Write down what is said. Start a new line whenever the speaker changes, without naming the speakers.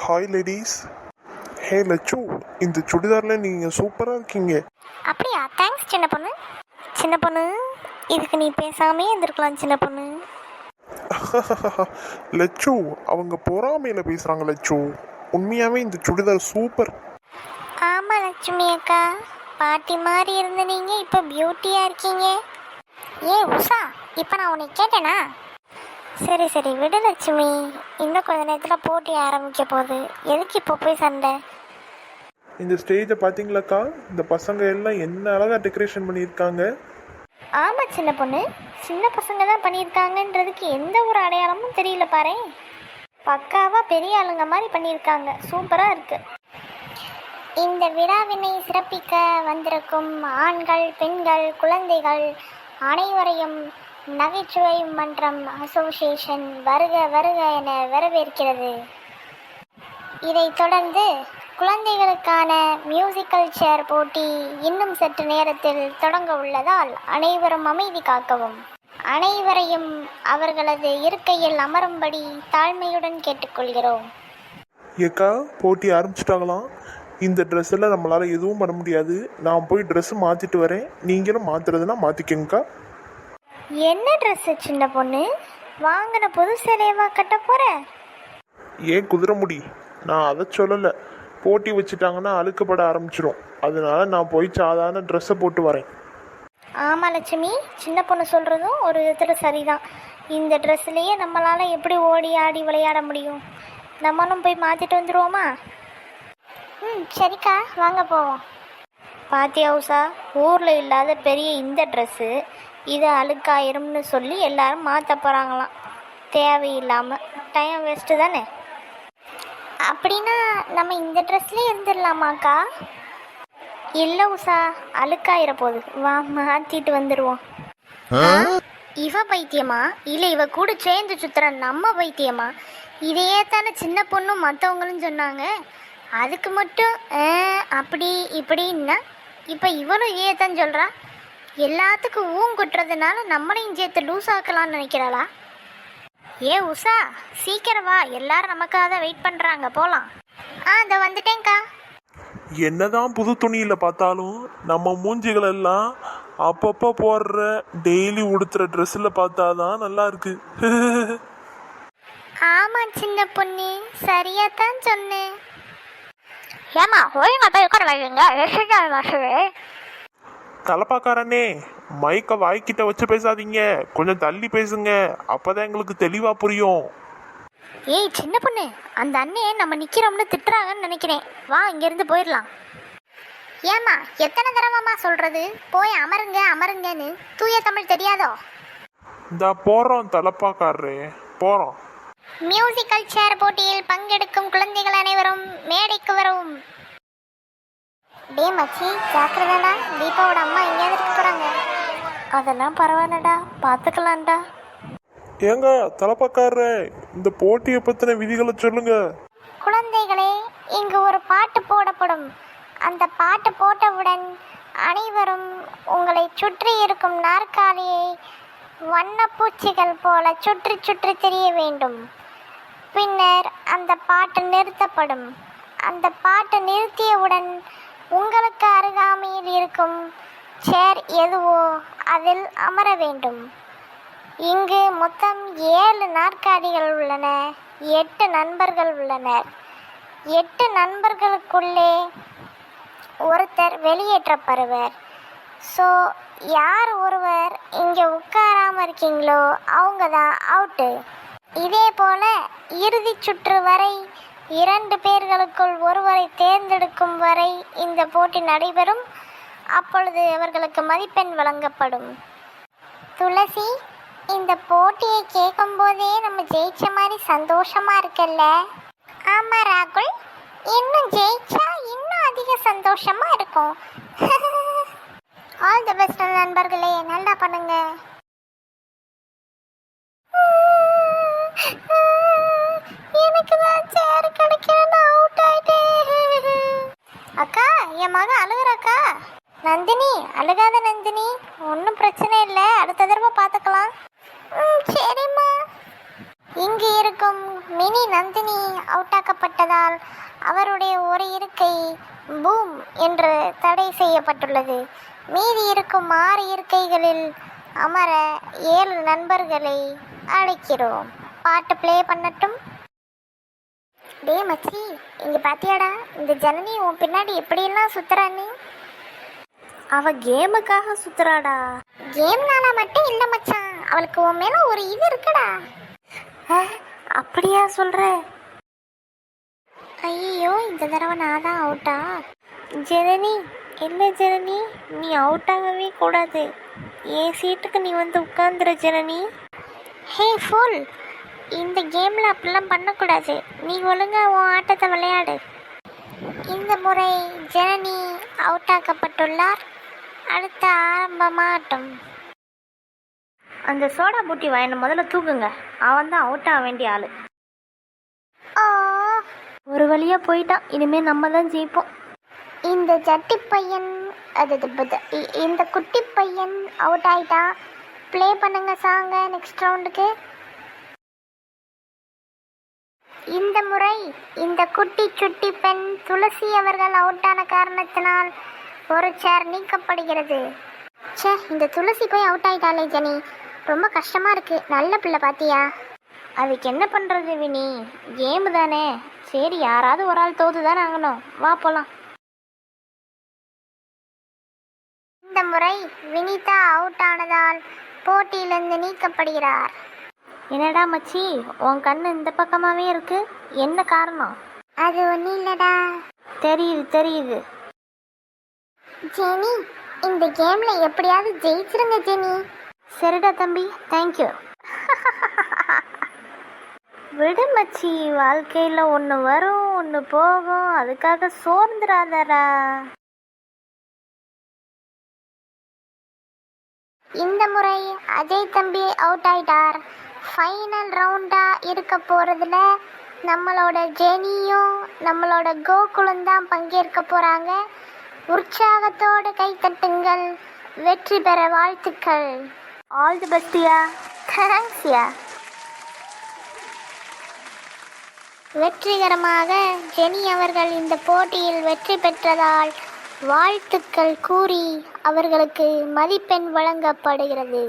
Hi ladies. ஹே லச்சு, இந்த சுடிதாரில் நீங்கள் சூப்பராக இருக்கீங்க.
அப்படியா? தேங்க்ஸ் சின்ன பொண்ணு. சின்ன பொண்ணு, இதுக்கு நீ பேசாமே இருந்திருக்கலாம் சின்ன பொண்ணு.
லச்சு, அவங்க பொறாமையில் பேசுகிறாங்க லச்சு. உண்மையாகவே இந்த சுடிதார் சூப்பர்.
ஆமாம் லட்சுமி அக்கா, பாட்டி மாதிரி இருந்த நீங்கள் இப்போ பியூட்டியாக இருக்கீங்க. ஏ உஷா, இப்போ நான் உன்னை கேட்டேனா? சரி சரி விடு லட்சுமி, இன்னும் கொஞ்ச நேரத்தில் போட்டி ஆரம்பிக்க போகுது, எதுக்கு இப்போ போய் சண்டை?
இந்த ஸ்டேஜை பார்த்தீங்களாக்கா? இந்த பசங்க எல்லாம் என்ன அழகாக டெக்கரேஷன் பண்ணியிருக்காங்க.
ஆமாம் சின்ன பொண்ணு, சின்ன பசங்க தான் பண்ணியிருக்காங்கன்றதுக்கு எந்த ஒரு அடையாளமும் தெரியல பாரு. பக்காவாக பெரிய ஆளுங்க மாதிரி பண்ணியிருக்காங்க, சூப்பராக இருக்கு. இந்த விழாவினை சிறப்பிக்க வந்திருக்கும் ஆண்கள், பெண்கள், குழந்தைகள் அனைவரையும் நகைச்சுவை மன்றம் அசோசியேஷன் வருக வருக என வரவேற்கிறது. இதைத் தொடர்ந்து குழந்தைகளுக்கான மியூசிக்கல் சேர் போட்டி இன்னும் சற்று நேரத்தில் தொடங்க உள்ளதால் அனைவரும் அமைதி காக்கவும், அனைவரையும் அவர்களது இருக்கையில் அமரும்படி தாழ்மையுடன் கேட்டுக்கொள்கிறோம்.
ஏக்கா, போட்டி ஆரம்பிச்சிட்டாங்களாம். இந்த ட்ரெஸ்ஸில் நம்மளால் எதுவும் பண்ண முடியாது. நான் போய் ட்ரெஸ்ஸு மாற்றிட்டு வரேன், நீங்களும் மாற்றுறதுனா மாற்றிக்கங்கக்கா.
என்ன ட்ரெஸ்ஸு சின்ன பொண்ணு? வாங்கின புது சேலையவா கட்ட போற?
ஏன் குதிரை முடி? நான் அதை சொல்லலை. போட்டி வச்சுட்டாங்கன்னா அழுக்கப்பட ஆரம்பிச்சிடும். அதனால நான் போய் சாதாரண ட்ரெஸ்ஸை போட்டு வரேன்.
ஆமாம் லட்சுமி, சின்ன பொண்ணு சொல்கிறதும் ஒரு விதத்தில் சரிதான். இந்த ட்ரெஸ்ஸுலேயே நம்மளால் எப்படி ஓடி ஆடி விளையாட முடியும்? நம்மளும் போய் மாற்றிட்டு வந்துடுவோமா? சரிக்கா, வாங்க போவோம். பாத்தியா உஷா, ஊரில் இல்லாத பெரிய இந்த ட்ரெஸ்ஸு இது அழுக்காயிரும்னு சொல்லி எல்லாரும் மாற்ற போகிறாங்களாம். தேவையில்லாமல் டைம் வேஸ்ட்டு தானே. அப்படின்னா நம்ம இந்த ட்ரெஸ்லேயே இருந்துடலாமாக்கா? இல்லை உஷா, அழுக்காயிர போகுது, வா மாற்றிட்டு வந்துடுவோம். இவ பைத்தியமா இல்லை இவ கூட சேர்ந்து சுத்துற நம்ம பைத்தியமா? இதையே தானே சின்ன பொண்ணும் மற்றவங்களும் சொன்னாங்க. அதுக்கு மட்டும் அப்படி இப்படின்னா இப்போ இவளும் இதையே தான் சொல்கிறா. எல்லாத்துக்கும் ஊங்குட்டுறதுனால நம்மளையும் சேர்த்து லூஸ் ஆக்கலான்னு நினைக்கிறாளா? ஏ உஷா, சீக்கிரம் வா, எல்லாரும் நமக்காக தான் வெயிட் பண்ணுறாங்க, போகலாம். அதை வந்துட்டேங்க்கா.
என்னதான் புது துணியில் பார்த்தாலும் நம்ம மூஞ்சிகள் எல்லாம் அப்பப்போ போடுற டெய்லி உடுத்துற ட்ரெஸ்ஸில் பார்த்தாதான் நல்லா இருக்கு.
ஆமாம் சின்ன பொண்ணு, சரியா தான் சொன்னேன். ஏமா ஒழுங்கா போய் உட்கார வைங்க.
தலப்பாக்காரனே, மைக்க வாய்க்கிட்ட வச்சு பேசாதீங்க, கொஞ்சம் தள்ளி பேசுங்க, அப்பதான் எங்களுக்கு தெளிவா புரியும்.
ஏய் சின்ன பொண்ணு, அந்த அண்ணே நம்ம நிக்கிறோம்னு திட்டுறாங்கன்னு நினைக்கிறேன், வா இங்கிருந்து போயிடலாம். ஏமா எத்தனை தடவைமா சொல்றது, போய் அமருங்க அமருங்கன்னு, தூய தமிழ் தெரியாதோ?
இந்த போறோம் தலப்பாக்காரரே, போறோம்.
மியூசிக்கல் சேர் போட்டியில் பங்கெடுக்கும் குழந்தைகள் அனைவரும் மேடைக்கு வரவும். டே மச்சி, ஜாக்கிரதாடா, தீபாவோட அம்மா எங்கேயாவது இருக்க போறாங்க. அதெல்லாம் பரவாயில்லடா, பார்த்துக்கலாம்டா.
ஏங்க தலப்பாக்காரரே, இந்த போட்டியை பத்தின விதிகளை சொல்லுங்க.
குழந்தைகளே, இங்கு ஒரு பாட்டு போடப்படும். அந்த பாட்டு போட்டவுடன் அனைவரும் உங்களை சுற்றி இருக்கும் நாற்காலியை வண்ணப்பூச்சிகள் போல சுற்றி சுற்றி தெரிய வேண்டும். பின்னர் அந்த பாட்டு நிறுத்தப்படும். அந்த பாட்டு நிறுத்தியவுடன் உங்களுக்கு அருகாமையில் இருக்கும் சேர் எதுவோ அதில் அமர வேண்டும். இங்கு மொத்தம் 7 நாற்காலிகள் உள்ளன. 8 நண்பர்கள் உள்ளனர். 8 நண்பர்களுக்குள்ளே ஒருத்தர் வெளியேற்றப்படுவர். ஸோ யார் ஒருவர் இங்கே உட்காராமல் இருக்கீங்களோ அவங்க தான் அவுட்டு. இதே போல் இறுதி சுற்று வரை 2 பேர்களுக்குள் ஒருவரை தேர்ந்தெடுக்கும் வரை இந்த போட்டி நடைபெறும். அப்பொழுது அவர்களுக்கு மதிப்பெண் வழங்கப்படும். துளசி, இந்த போட்டியை கேட்கும் போதே நம்ம ஜெயிச்ச மாதிரி சந்தோஷமா இருக்குல்ல? ஆமா ராகுல், இன்னும் ஜெயிச்சா இன்னும் அதிக சந்தோஷமா இருக்கும். ஆல் தி பெஸ்ட் நண்பர்களே, நல்லா பண்ணுங்க. எனக்கு தான் சேர் கிடைக்கல, அவுட் ஆயிட்டேன். அக்கா, என் மகன் அழுகுறாக்கா. நந்தினி, அழுகாத நந்தினி, ஒன்றும் பிரச்சனை இல்லை, அடுத்த தடவை பார்த்துக்கலாம். சரிம்மா. இங்கு இருக்கும் மினி நந்தினி அவுட்டாக்கப்பட்ட செய்யப்பட்டதால் அவருடைய ஒரு இருக்கை பூம் என்று தடை செய்யப்பட்டுள்ளது. மீதி இருக்கும் 6 இருக்கைகளில் அமர 7 நண்பர்களை அழைக்கிறோம். பாட்டு ப்ளே பண்ணட்டும். டே மச்சி, இங்க பாத்தியாடா, இந்த ஜனனி உன் பின்னாடி எப்படியெல்லாம் சுத்துறான்னு. அவ கேமுக்காக சுத்துறாடா. கேம்னால மட்டும் இல்ல மச்சான், அவளுக்கு உன் மேல ஒரு இது இருக்குடா. அப்படியா சொல்ற? ஐயோ, இந்த தடவை நான் தான் அவுட்டா? ஜனனி, இல்லை ஜனனி, நீ அவுட் ஆகவே கூடாது. என் சீட்டுக்கு நீ வந்து உட்காந்துரு ஜனனி. ஹே ஃபுல், இந்த கேமில் அப்படிலாம் பண்ணக்கூடாது. நீ ஒழுங்கா உன் ஆட்டத்தை விளையாடு. இந்த முறை ஜனனி அவுட் ஆக்கப்பட்டுள்ளார். அடுத்த ஆரம்பமாகட்டும். அந்த சோடா பூட்டி வாயின முதல்ல தூக்குங்க. அவன் தான் அவுட் ஆக வேண்டிய ஆளு. ஒரு வழியா போயிட்டான். இனிமே நம்ம தான் ஜெயிப்போம். இந்த ஜட்டி பையன், இந்த குட்டி பையன் அவுட் ஆயிட்டான். ப்ளே பண்ணுங்க சாங்க நெக்ஸ்ட் ரவுண்டுக்கு. இந்த முறை இந்த குட்டி சுட்டி பெண் துளசி அவர்கள் அவுட் ஆன காரணத்தினால் ஒரு சேர் நீக்கப்படுகிறது. சே, இந்த துளசி போய் அவுட் ஆயிட்டாலே ஜெனி, ரொம்ப கஷ்டமா இருக்கு. நல்ல பிள்ளை பாத்தியா? அதுக்கு என்ன பண்றது வினி, கேமு தானே. சரி, யாராவது ஒரு ஆள் தோத்து தானே ஆகணும். வா போலாம். இந்த முறை வினிதா அவுட் ஆனதால் போட்டியிலிருந்து நீக்கப்படுகிறார். என்னடா மச்சி, உன் கண்ணு இந்த பக்கமாவே இருக்கு, என்ன காரணம்? அது ஒன்றும் இல்லடா. தெரியுது. ஜெனி, இந்த கேம்ல எப்படியாவது ஜெயிச்சிருங்க ஜெனி. சரிடா தம்பி, தேங்க்யூ. விடு மச்சி, வாழ்க்கையில் ஒன்று வரும் ஒன்று போகும், அதுக்காக சோர்ந்துடாதடா. இந்த முறை அஜய் தம்பி அவுட் ஆயிட்டார். ஃபைனல் ரவுண்டா இருக்க போறதுல நம்மளோட ஜெனியும் நம்மளோட கோகுலும் தான் பங்கேற்க போறாங்க. உற்சாகத்தோடு கைத்தட்டுங்கள். வெற்றி பெற வாழ்த்துக்கள். ஆல் தி பெஸ்ட்யா. தேங்க்ஸ்யா. வெற்றிகரமாக ஜெனி அவர்கள் இந்த போட்டியில் வெற்றி பெற்றதால் வாழ்த்துக்கள் கூறி அவர்களுக்கு மதிப்பெண் வழங்கப்படுகிறது.